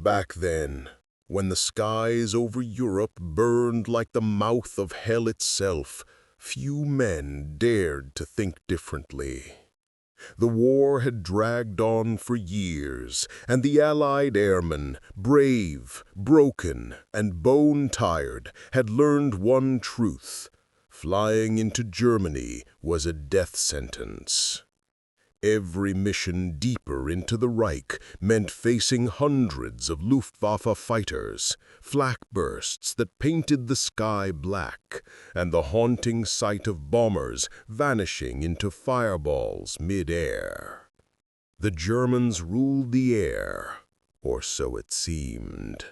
Back then, when the skies over Europe burned like the mouth of hell itself, few men dared to think differently. The war had dragged on for years, and the Allied airmen, brave, broken, and bone-tired, had learned one truth: flying into Germany was a death sentence. Every mission deeper into the Reich meant facing hundreds of Luftwaffe fighters, flak bursts that painted the sky black, and the haunting sight of bombers vanishing into fireballs mid-air. The Germans ruled the air, or so it seemed,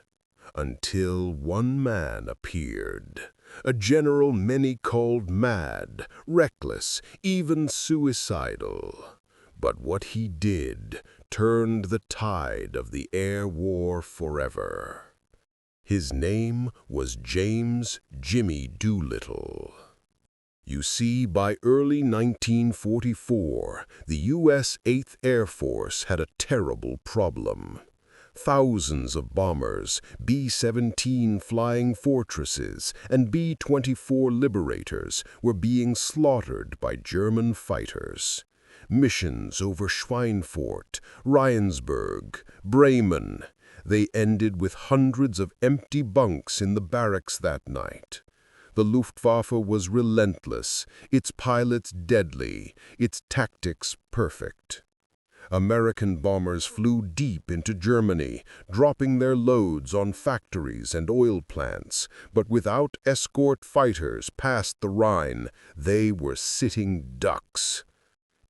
until one man appeared. A general many called mad, reckless, even suicidal. But what he did turned the tide of the air war forever. His name was James "Jimmy" Doolittle. You see, by early 1944, the U.S. 8th Air Force had a terrible problem. Thousands of bombers, B-17 Flying Fortresses, and B-24 Liberators were being slaughtered by German fighters. Missions over Schweinfurt, Rheinsberg, Bremen. They ended with hundreds of empty bunks in the barracks that night. The Luftwaffe was relentless, its pilots deadly, its tactics perfect. American bombers flew deep into Germany, dropping their loads on factories and oil plants, but without escort fighters past the Rhine, they were sitting ducks.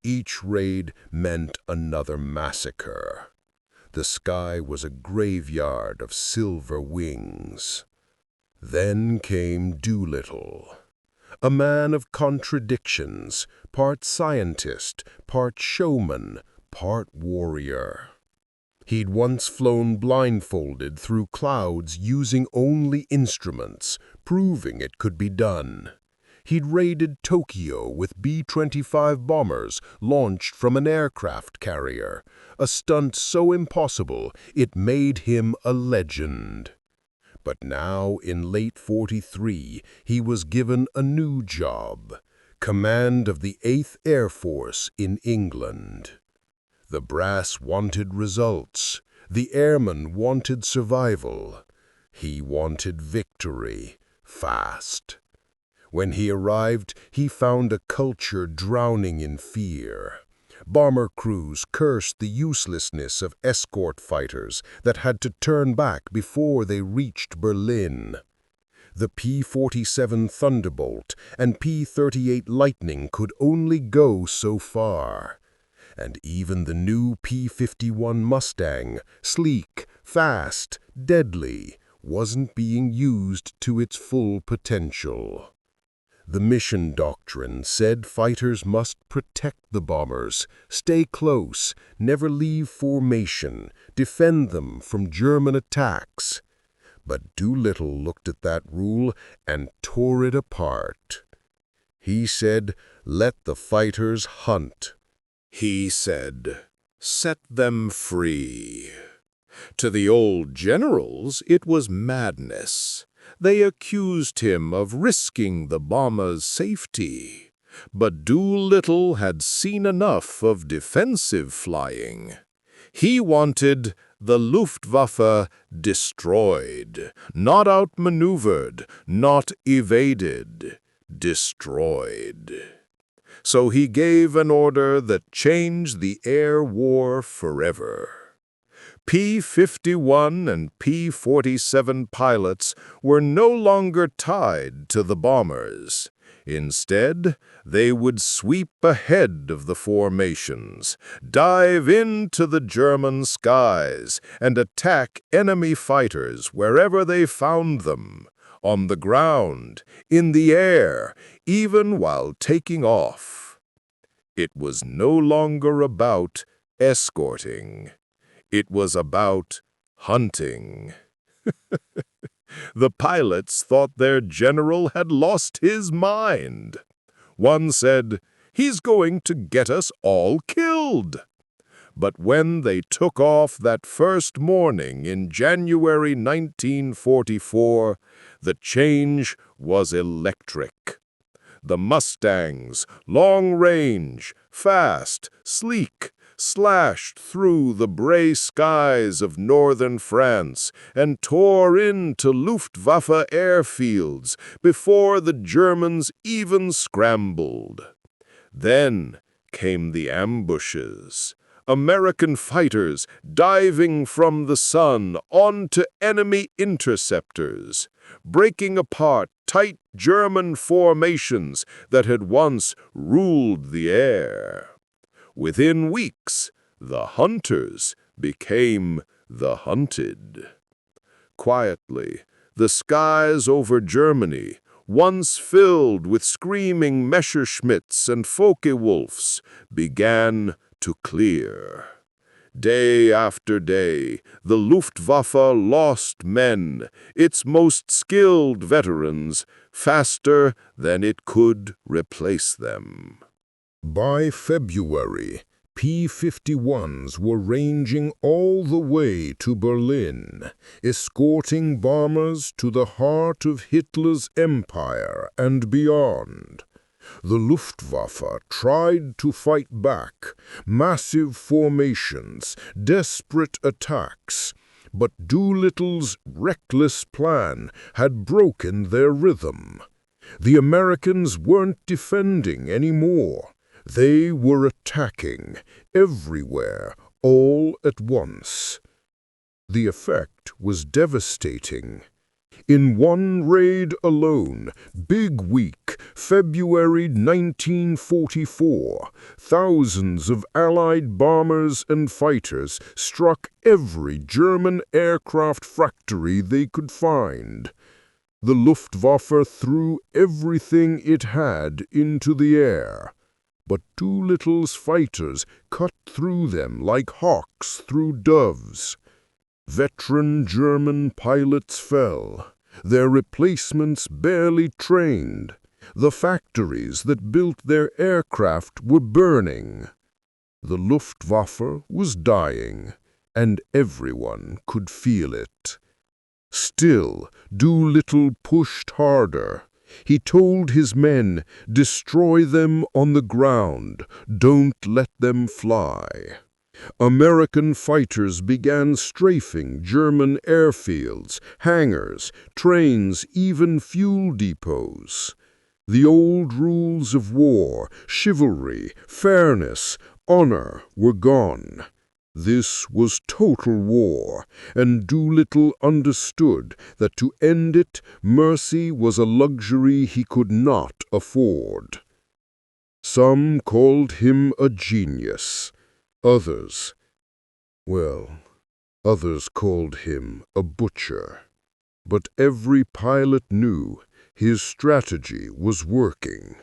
Each raid meant another massacre. The sky was a graveyard of silver wings. Then came Doolittle, a man of contradictions, part scientist, part showman, part warrior. He'd once flown blindfolded through clouds using only instruments, proving it could be done. He'd raided Tokyo with B-25 bombers launched from an aircraft carrier, a stunt so impossible it made him a legend. But now, in late '43, he was given a new job: command of the 8th Air Force in England. The brass wanted results. The airmen wanted survival. He wanted victory, fast. When he arrived, he found a culture drowning in fear. Bomber crews cursed the uselessness of escort fighters that had to turn back before they reached Berlin. The P-47 Thunderbolt and P-38 Lightning could only go so far. And even the new P-51 Mustang, sleek, fast, deadly, wasn't being used to its full potential. The mission doctrine said fighters must protect the bombers, stay close, never leave formation, defend them from German attacks. But Doolittle looked at that rule and tore it apart. He said, "Let the fighters hunt." He said, "Set them free." To the old generals, it was madness. They accused him of risking the bomber's safety. But Doolittle had seen enough of defensive flying. He wanted the Luftwaffe destroyed, not outmaneuvered, not evaded, destroyed. So he gave an order that changed the air war forever. P-51 and P-47 pilots were no longer tied to the bombers. Instead, they would sweep ahead of the formations, dive into the German skies, and attack enemy fighters wherever they found them, on the ground, in the air, even while taking off. It was no longer about escorting. It was about hunting. The pilots thought their general had lost his mind. One said, "He's going to get us all killed." But when they took off that first morning in January 1944, the change was electric. The Mustangs, long range, fast, sleek, slashed through the gray skies of northern France and tore into Luftwaffe airfields before the Germans even scrambled. Then came the ambushes. American fighters diving from the sun onto enemy interceptors, breaking apart tight German formations that had once ruled the air. Within weeks, the hunters became the hunted. Quietly, the skies over Germany, once filled with screaming Messerschmitts and Focke-Wulfs, began to clear. Day after day, the Luftwaffe lost men, its most skilled veterans, faster than it could replace them. By February, P-51s were ranging all the way to Berlin, escorting bombers to the heart of Hitler's empire and beyond. The Luftwaffe tried to fight back, massive formations, desperate attacks, but Doolittle's reckless plan had broken their rhythm. The Americans weren't defending anymore. They were attacking, everywhere, all at once. The effect was devastating. In one raid alone, Big Week, February 1944, thousands of Allied bombers and fighters struck every German aircraft factory they could find. The Luftwaffe threw everything it had into the air. But Doolittle's fighters cut through them like hawks through doves. Veteran German pilots fell, their replacements barely trained. The factories that built their aircraft were burning. The Luftwaffe was dying, and everyone could feel it. Still, Doolittle pushed harder. He told his men, "Destroy them on the ground, don't let them fly." American fighters began strafing German airfields, hangars, trains, even fuel depots. The old rules of war, chivalry, fairness, honor were gone. This was total war, and Doolittle understood that to end it, mercy was a luxury he could not afford. Some called him a genius. Others called him a butcher. But every pilot knew his strategy was working.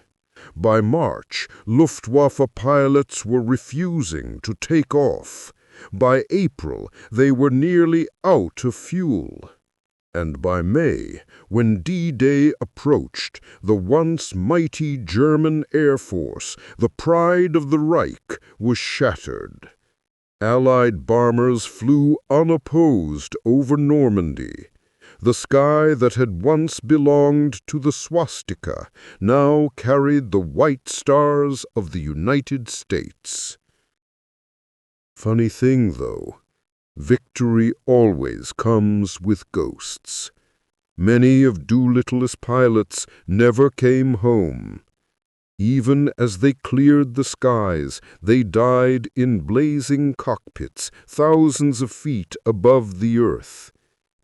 By March, Luftwaffe pilots were refusing to take off. By April, they were nearly out of fuel. And by May, when D-Day approached, the once mighty German Air Force, the pride of the Reich, was shattered. Allied bombers flew unopposed over Normandy. The sky that had once belonged to the swastika now carried the white stars of the United States. Funny thing, though, victory always comes with ghosts. Many of Doolittle's pilots never came home. Even as they cleared the skies, they died in blazing cockpits thousands of feet above the earth.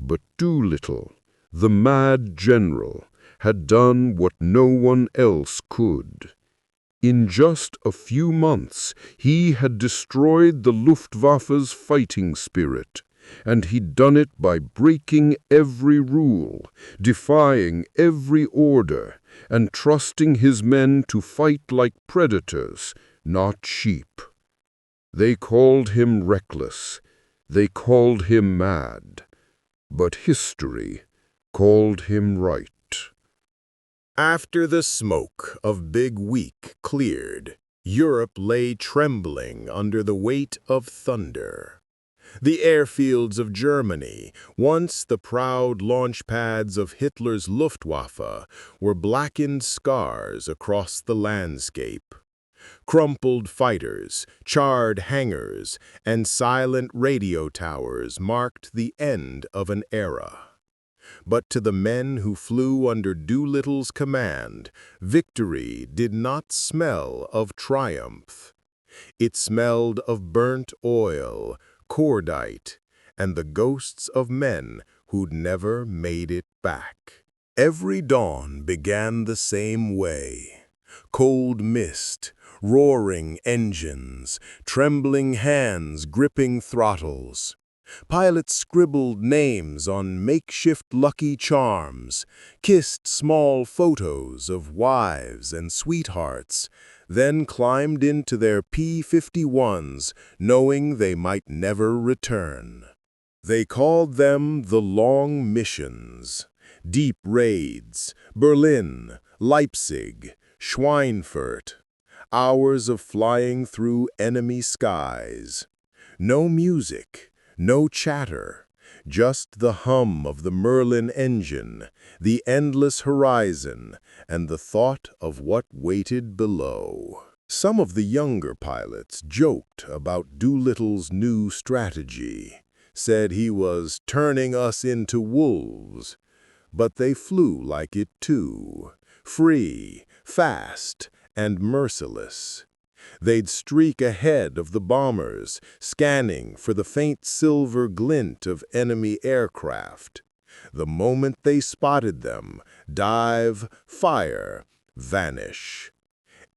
But Doolittle, the mad general, had done what no one else could. In just a few months, he had destroyed the Luftwaffe's fighting spirit, and he'd done it by breaking every rule, defying every order, and trusting his men to fight like predators, not sheep. They called him reckless, they called him mad, but history called him right. After the smoke of Big Week cleared, Europe lay trembling under the weight of thunder. The airfields of Germany, once the proud launch pads of Hitler's Luftwaffe, were blackened scars across the landscape. Crumpled fighters, charred hangars, and silent radio towers marked the end of an era. But to the men who flew under Doolittle's command, victory did not smell of triumph. It smelled of burnt oil, cordite, and the ghosts of men who'd never made it back. Every dawn began the same way. Cold mist, roaring engines, trembling hands gripping throttles. Pilots scribbled names on makeshift Lucky Charms, kissed small photos of wives and sweethearts, then climbed into their P-51s, knowing they might never return. They called them the long missions, deep raids, Berlin, Leipzig, Schweinfurt, hours of flying through enemy skies. No music, no chatter, just the hum of the Merlin engine, the endless horizon, and the thought of what waited below. Some of the younger pilots joked about Doolittle's new strategy, said he was turning us into wolves, but they flew like it too, free, fast, and merciless. They'd streak ahead of the bombers, scanning for the faint silver glint of enemy aircraft. The moment they spotted them, dive, fire, vanish.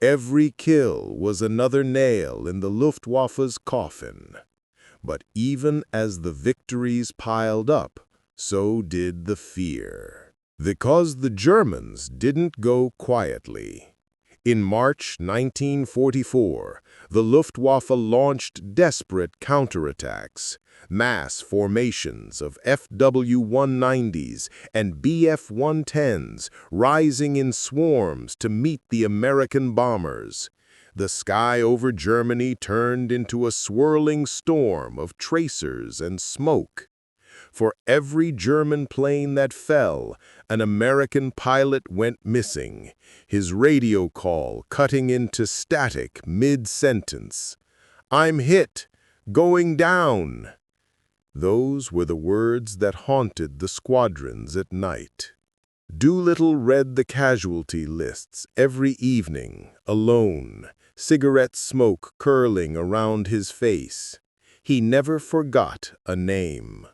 Every kill was another nail in the Luftwaffe's coffin. But even as the victories piled up, so did the fear. Because the Germans didn't go quietly. In March 1944, the Luftwaffe launched desperate counterattacks, mass formations of FW-190s and Bf-110s rising in swarms to meet the American bombers. The sky over Germany turned into a swirling storm of tracers and smoke. For every German plane that fell, an American pilot went missing, his radio call cutting into static mid-sentence. "I'm hit! Going down!" Those were the words that haunted the squadrons at night. Doolittle read the casualty lists every evening, alone, cigarette smoke curling around his face. He never forgot a name.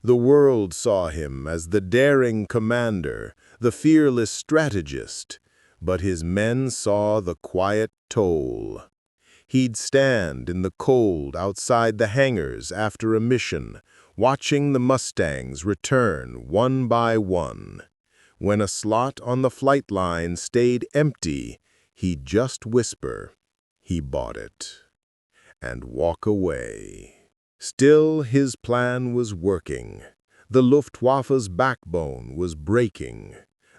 The world saw him as the daring commander, the fearless strategist, but his men saw the quiet toll. He'd stand in the cold outside the hangars after a mission, watching the Mustangs return one by one. When a slot on the flight line stayed empty, he'd just whisper, "He bought it," and walk away. Still, his plan was working. The Luftwaffe's backbone was breaking.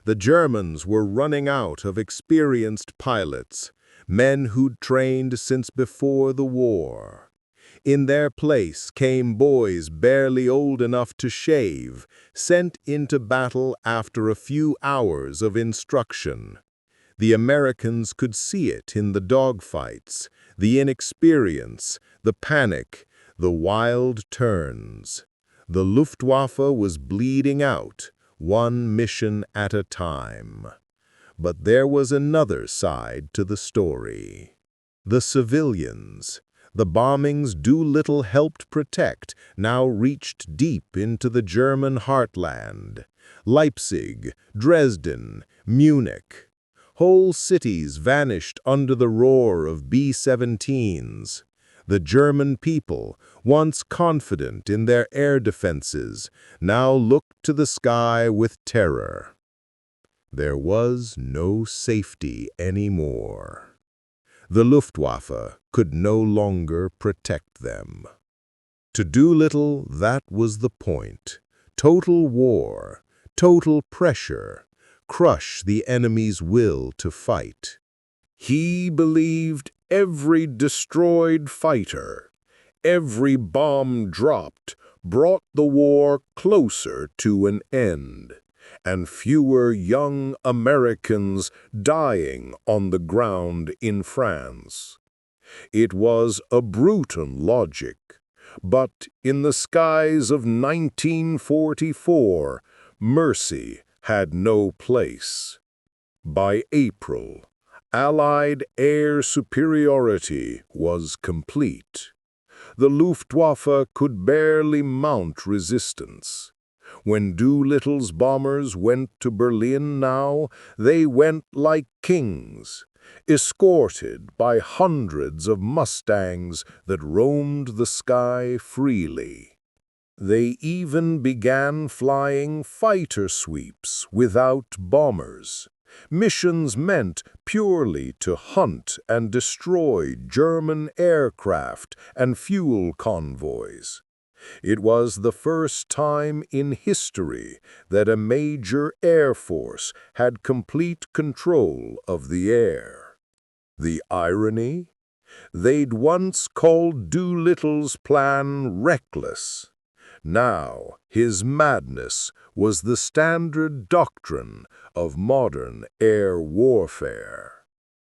The Germans were running out of experienced pilots, men who'd trained since before the war. In their place came boys barely old enough to shave, sent into battle after a few hours of instruction. The Americans could see it in the dogfights, the inexperience, the panic, the wild turns. The Luftwaffe was bleeding out, one mission at a time. But there was another side to the story. The civilians. The bombings Doolittle helped protect now reached deep into the German heartland. Leipzig, Dresden, Munich. Whole cities vanished under the roar of B-17s. The German people, once confident in their air defenses, now looked to the sky with terror. There was no safety anymore. The Luftwaffe could no longer protect them. To Doolittle, that was the point. Total war, total pressure, crush the enemy's will to fight. He believed Every destroyed fighter, every bomb dropped, brought the war closer to an end, and fewer young Americans dying on the ground in France. It was a brutal logic, but in the skies of 1944, mercy had no place. By April, Allied air superiority was complete. The Luftwaffe could barely mount resistance. When Doolittle's bombers went to Berlin now, they went like kings, escorted by hundreds of Mustangs that roamed the sky freely. They even began flying fighter sweeps without bombers, missions meant purely to hunt and destroy German aircraft and fuel convoys. It was the first time in history that a major air force had complete control of the air. The irony? They'd once called Doolittle's plan reckless. Now his madness was the standard doctrine of modern air warfare.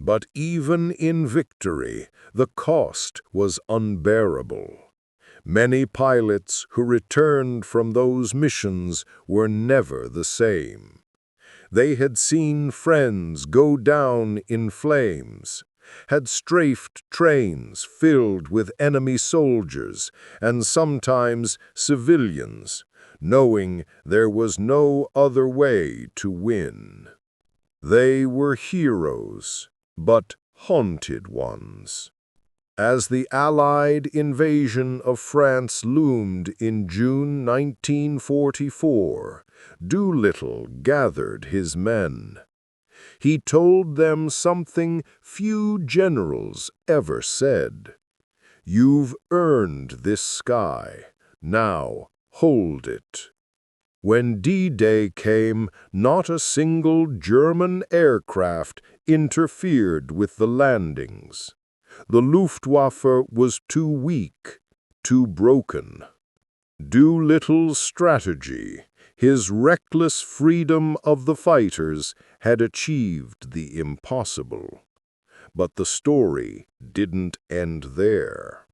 But even in victory, the cost was unbearable. Many pilots who returned from those missions were never the same. They had seen friends go down in flames, had strafed trains filled with enemy soldiers and sometimes civilians, knowing there was no other way to win. They were heroes, but haunted ones. As the Allied invasion of France loomed in June 1944, Doolittle gathered his men. He told them something few generals ever said. "You've earned this sky. Now hold it." When D-Day came, not a single German aircraft interfered with the landings. The Luftwaffe was too weak, too broken. Doolittle's strategy, his reckless freedom of the fighters, had achieved the impossible. But the story didn't end there.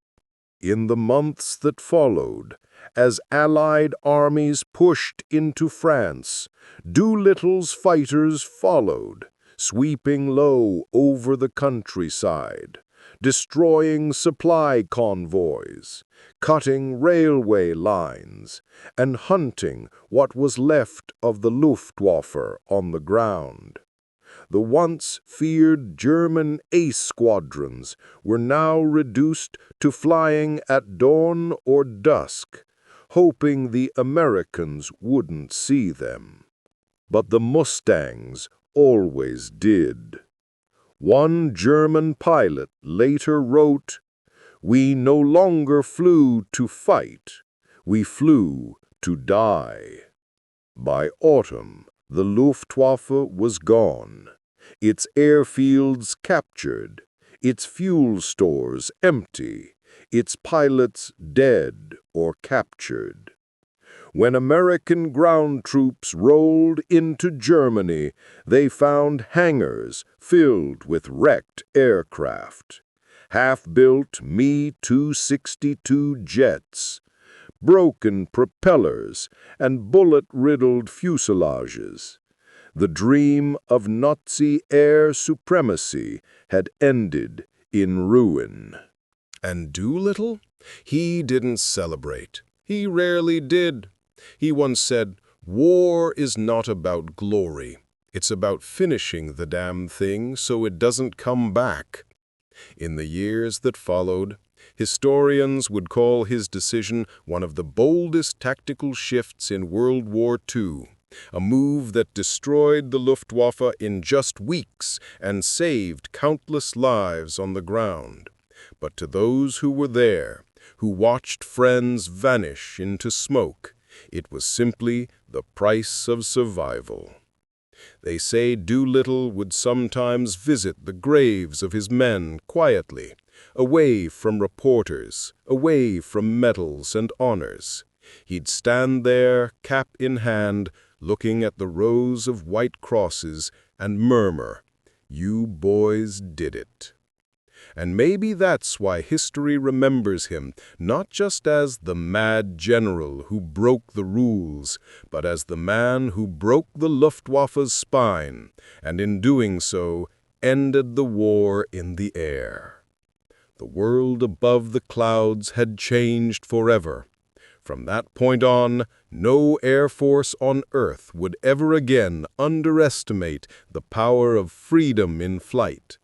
In the months that followed, as Allied armies pushed into France, Doolittle's fighters followed, sweeping low over the countryside, destroying supply convoys, cutting railway lines, and hunting what was left of the Luftwaffe on the ground. The once feared German ace squadrons were now reduced to flying at dawn or dusk, hoping the Americans wouldn't see them. But the Mustangs always did. One German pilot later wrote, "We no longer flew to fight, we flew to die." By autumn, the Luftwaffe was gone, its airfields captured, its fuel stores empty, its pilots dead or captured. When American ground troops rolled into Germany, they found hangars filled with wrecked aircraft, half-built Me-262 jets, broken propellers, and bullet-riddled fuselages. The dream of Nazi air supremacy had ended in ruin. And Doolittle? He didn't celebrate. He rarely did. He once said, "War is not about glory. It's about finishing the damn thing so it doesn't come back." In the years that followed, historians would call his decision one of the boldest tactical shifts in World War II, a move that destroyed the Luftwaffe in just weeks and saved countless lives on the ground. But to those who were there, who watched friends vanish into smoke, it was simply the price of survival. They say Doolittle would sometimes visit the graves of his men quietly, away from reporters, away from medals and honors. He'd stand there, cap in hand, looking at the rows of white crosses and murmur, "You boys did it." And maybe that's why history remembers him, not just as the mad general who broke the rules, but as the man who broke the Luftwaffe's spine, and in doing so, ended the war in the air. The world above the clouds had changed forever. From that point on, no Air Force on Earth would ever again underestimate the power of freedom in flight.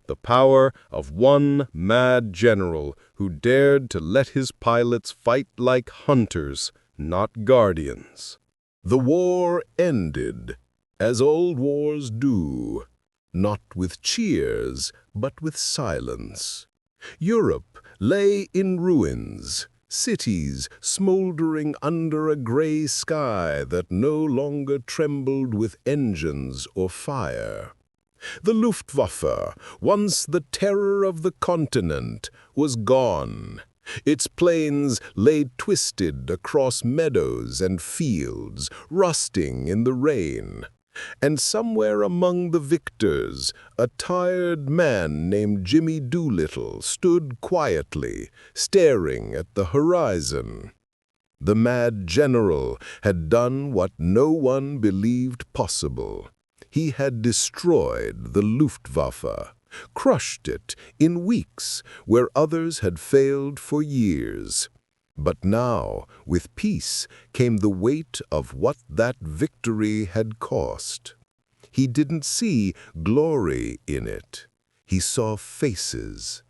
The power of one mad general who dared to let his pilots fight like hunters, not guardians. The war ended, as old wars do, not with cheers, but with silence. Europe lay in ruins, cities smoldering under a gray sky that no longer trembled with engines or fire. The Luftwaffe, once the terror of the continent, was gone. Its planes lay twisted across meadows and fields, rusting in the rain. And somewhere among the victors, a tired man named Jimmy Doolittle stood quietly, staring at the horizon. The mad general had done what no one believed possible. He had destroyed the Luftwaffe, crushed it in weeks where others had failed for years. But now, with peace, came the weight of what that victory had cost. He didn't see glory in it. He saw faces,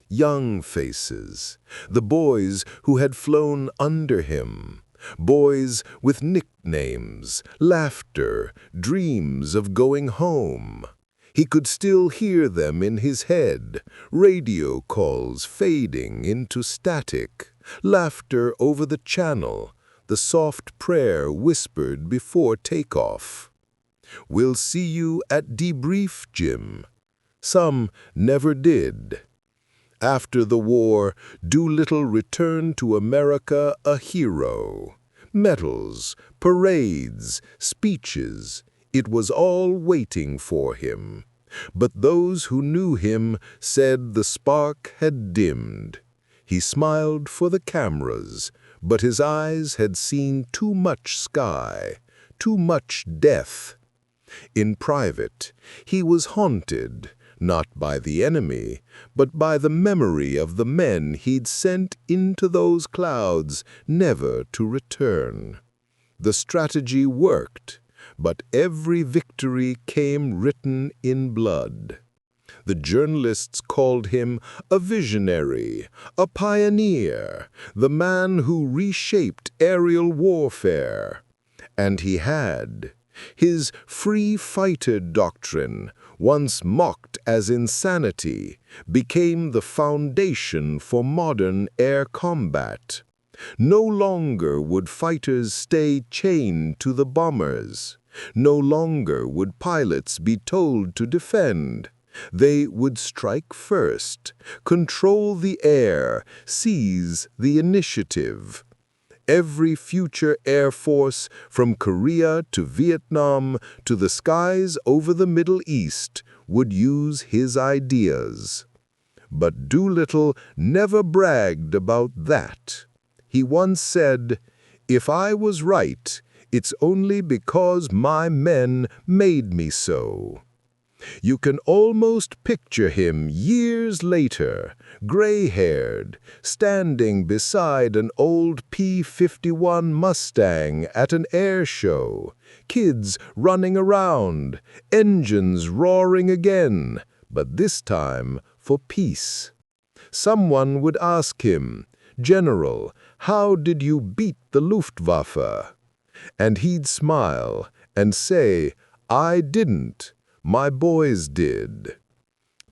young faces, the boys who had flown under him. Boys with nicknames, laughter, dreams of going home. He could still hear them in his head, radio calls fading into static, laughter over the channel, the soft prayer whispered before takeoff. "We'll see you at debrief, Jim." Some never did. After the war, Doolittle returned to America a hero. Medals, parades, speeches, it was all waiting for him. But those who knew him said the spark had dimmed. He smiled for the cameras, but his eyes had seen too much sky, too much death. In private, he was haunted, not by the enemy, but by the memory of the men he'd sent into those clouds, never to return. The strategy worked, but every victory came written in blood. The journalists called him a visionary, a pioneer, the man who reshaped aerial warfare. And he had. His free fighter doctrine, once mocked as insanity, became the foundation for modern air combat. No longer would fighters stay chained to the bombers. No longer would pilots be told to defend. They would strike first, control the air, seize the initiative. Every future Air Force, from Korea to Vietnam to the skies over the Middle East, would use his ideas. But Doolittle never bragged about that. He once said, "If I was right, it's only because my men made me so." You can almost picture him years later, gray-haired, standing beside an old P-51 Mustang at an air show, kids running around, engines roaring again, but this time for peace. Someone would ask him, "General, how did you beat the Luftwaffe?" And he'd smile and say, "I didn't. My boys did."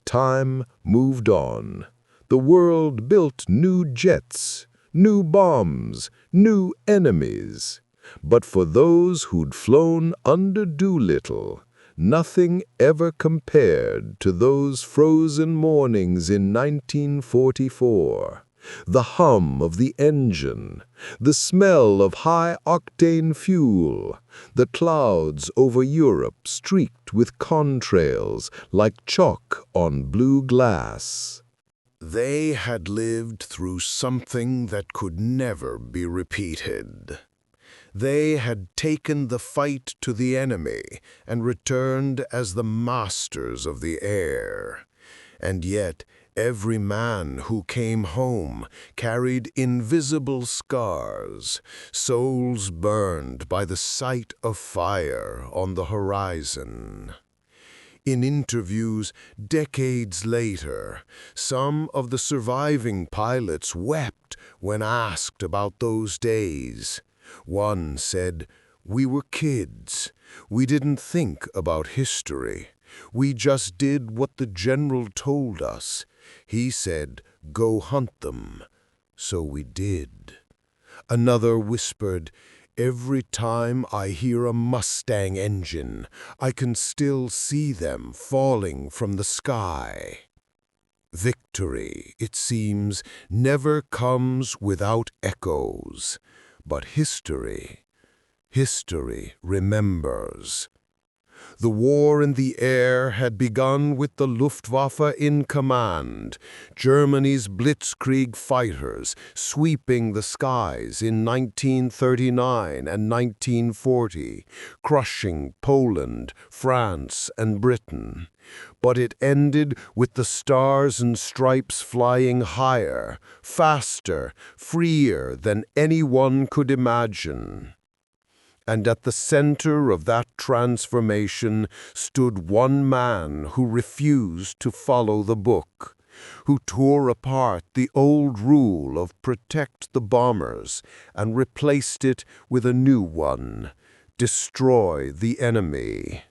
Time moved on. The world built new jets, new bombs, new enemies. But for those who'd flown under Doolittle, Nothing ever compared to those frozen mornings in 1944. The hum of the engine, the smell of high-octane fuel, the clouds over Europe streaked with contrails like chalk on blue glass. They had lived through something that could never be repeated. They had taken the fight to the enemy and returned as the masters of the air. And yet, every man who came home carried invisible scars, souls burned by the sight of fire on the horizon. In interviews decades later, some of the surviving pilots wept when asked about those days. One said, "We were kids. We didn't think about history. We just did what the general told us. He said, 'Go hunt them.' So we did." Another whispered, "Every time I hear a Mustang engine, I can still see them falling from the sky." Victory, it seems, never comes without echoes. But history remembers. The war in the air had begun with the Luftwaffe in command, Germany's blitzkrieg fighters sweeping the skies in 1939 and 1940, crushing Poland, France, and Britain. But it ended with the stars and stripes flying higher, faster, freer than anyone could imagine. And at the center of that transformation stood one man who refused to follow the book, who tore apart the old rule of protect the bombers and replaced it with a new one, destroy the enemy.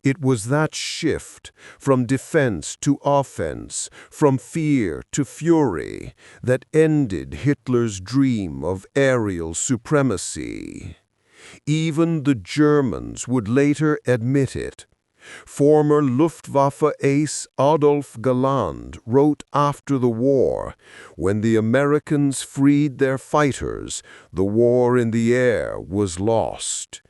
It was that shift from defense to offense, from fear to fury, that ended Hitler's dream of aerial supremacy. Even the Germans would later admit it. Former Luftwaffe ace Adolf Galland wrote after the war, "When the Americans freed their fighters, the war in the air was lost."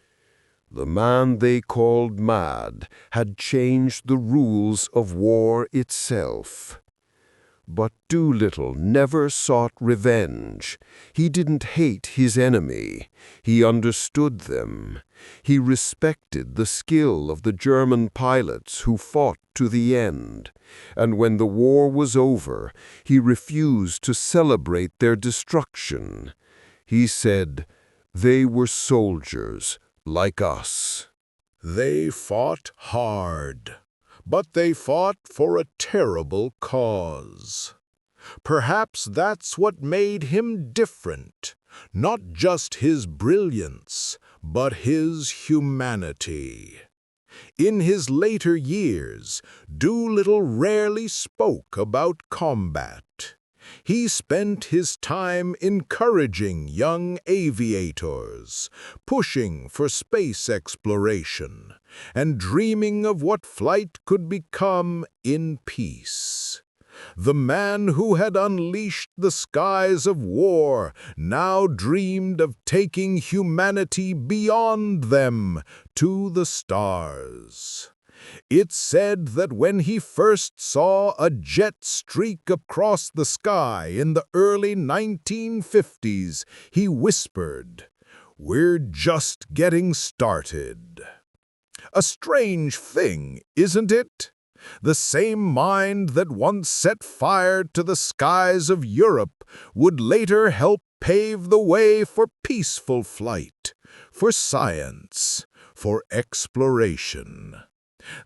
The man they called mad had changed the rules of war itself. But Doolittle never sought revenge. He didn't hate his enemy. He understood them. He respected the skill of the German pilots who fought to the end. And when the war was over, he refused to celebrate their destruction. He said, "They were soldiers, like us." They fought hard. But they fought for a terrible cause. Perhaps that's what made him different, not just his brilliance, but his humanity. In his later years, Doolittle rarely spoke about combat. He spent his time encouraging young aviators, pushing for space exploration, and dreaming of what flight could become in peace. The man who had unleashed the skies of war now dreamed of taking humanity beyond them to the stars. It's said that when he first saw a jet streak across the sky in the early 1950s, he whispered, "We're just getting started." A strange thing, isn't it? The same mind that once set fire to the skies of Europe would later help pave the way for peaceful flight, for science, for exploration.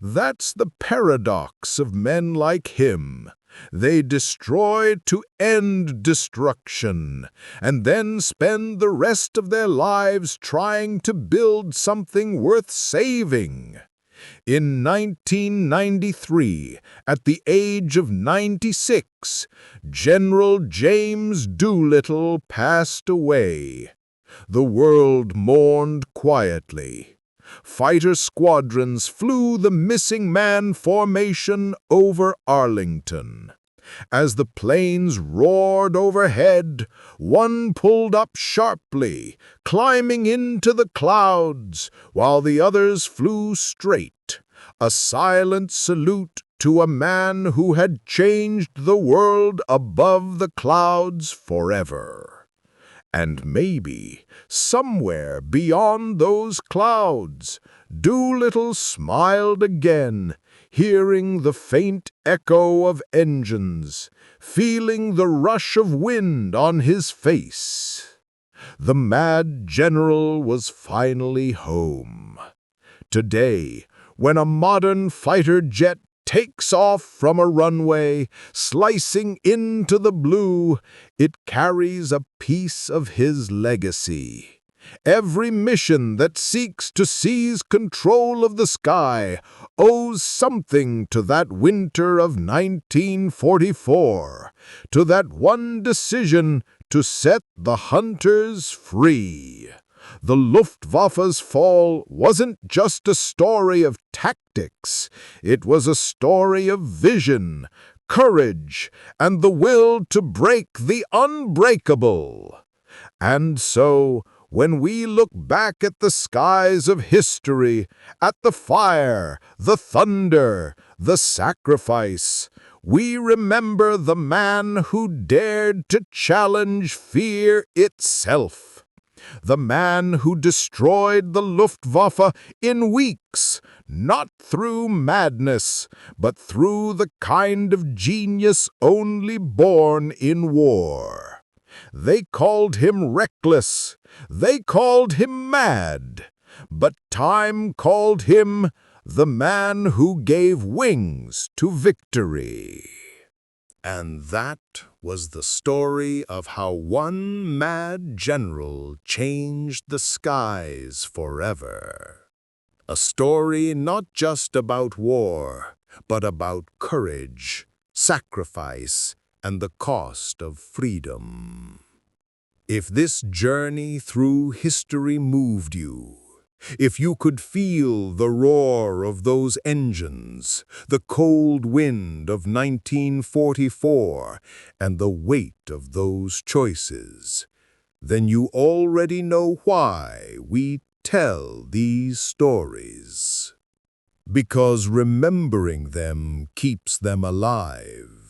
That's the paradox of men like him. They destroy to end destruction, and then spend the rest of their lives trying to build something worth saving. In 1993, at the age of 96, General James Doolittle passed away. The world mourned quietly. fighter squadrons flew the missing man formation over Arlington. As the planes roared overhead, one pulled up sharply, climbing into the clouds, while the others flew straight, a silent salute to a man who had changed the world above the clouds forever. And maybe, somewhere beyond those clouds, Doolittle smiled again, hearing the faint echo of engines, feeling the rush of wind on his face. The mad general was finally home. Today, when a modern fighter jet takes off from a runway, slicing into the blue, it carries a piece of his legacy. Every mission that seeks to seize control of the sky owes something to that winter of 1944, to that one decision to set the hunters free. The Luftwaffe's fall wasn't just a story of tactics, it was a story of vision, courage, and the will to break the unbreakable. And so, when we look back at the skies of history, at the fire, the thunder, the sacrifice, we remember the man who dared to challenge fear itself. The man who destroyed the Luftwaffe in weeks, not through madness, but through the kind of genius only born in war. They called him reckless, they called him mad, but time called him the man who gave wings to victory. And that was the story of how one mad general changed the skies forever. A story not just about war, but about courage, sacrifice, and the cost of freedom. If this journey through history moved you, if you could feel the roar of those engines, the cold wind of 1944, and the weight of those choices, then you already know why we tell these stories. Because remembering them keeps them alive.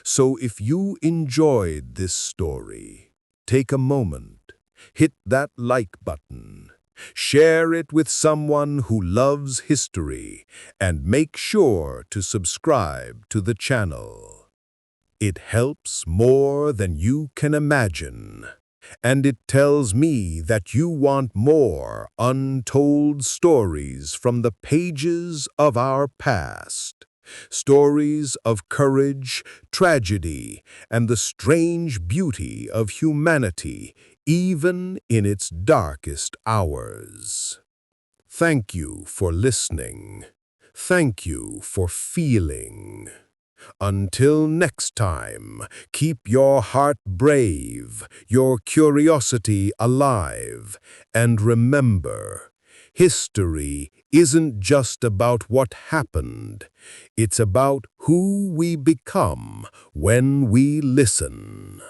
So if you enjoyed this story, take a moment, hit that like button, share it with someone who loves history, and make sure to subscribe to the channel. It helps more than you can imagine, and it tells me that you want more untold stories from the pages of our past. Stories of courage, tragedy, and the strange beauty of humanity, even in its darkest hours. Thank you for listening. Thank you for feeling. Until next time, keep your heart brave, your curiosity alive, and remember, history isn't just about what happened, it's about who we become when we listen.